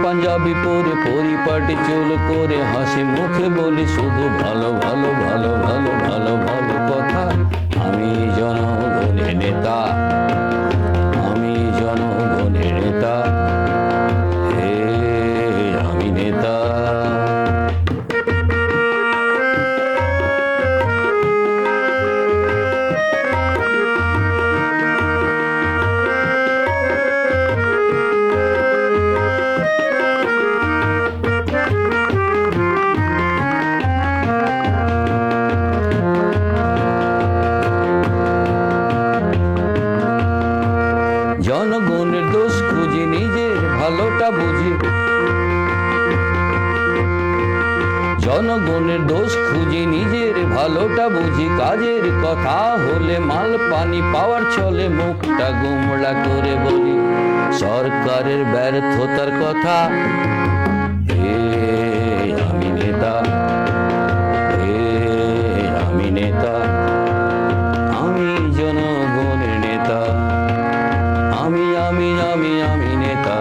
পাঞ্জাবি পরে পরিপাটি চুল করে হাসি মুখে বলি শুধু ভালো ভালো ভালো ভালো ভালো ভালো কথা। আমি জনগণের নেতা, আমি জনগণের নেতা, হে আমি নেতা। জনগণের দোষ খুঁজি, নিজের ভালোটা বুঝি। জনগণের দোষ খুঁজি, নিজের ভালোটা বুঝি। কাজের কথা হলে মাল পানি পাওয়ার ছলে মুখটা গোমড়া করে বলি সরকারের ব্যর্থতার কথা। হে আমি নেতা, হে আমি নেতা, আমি জনগণের নেতা, আমি আমি আমি আমি নেতা।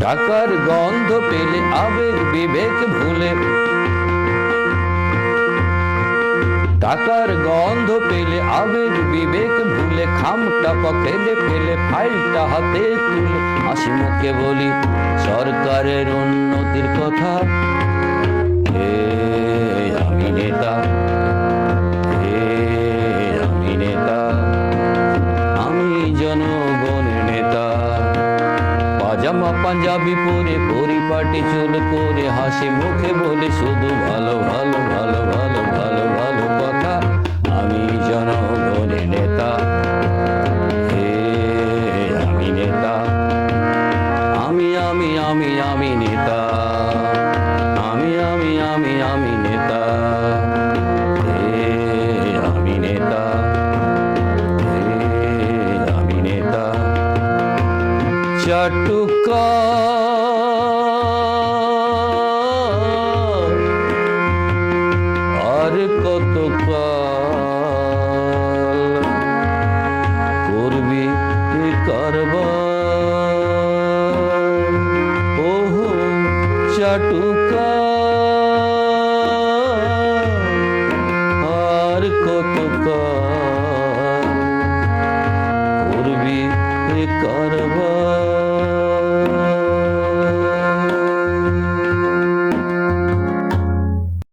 টাকার গন্ধ পেলে আবেগ বিবেক ভুলে, টাকার গন্ধ পেলে আবেগ বিবেক ভুলে খামটা পকেটে ফেলে ফাইলটা হাতে তুলে হাসি মুখে বলি সরকারের উন্নতির কথা। হে আমি নেতা, হে আমি নেতা, আমি জনগণের নেতা। পাজামা পাঞ্জাবি পরে পরিপাটি চুল করে হাসি মুখে বলে শুধু ভালো ভালো ভালো ভালো ভালো ভালো কথা। আমি জনগণের নেতা, হে আমি নেতা, আমি আমি আমি আমি নেতা, আমি আমি আমি আমি নেতা, হে আমি নেতা, হে আমি নেতা। চাটুকা আর কত কাল করবি কারবার, ওহো চাটুকা আর কত কাল করবি কারবার।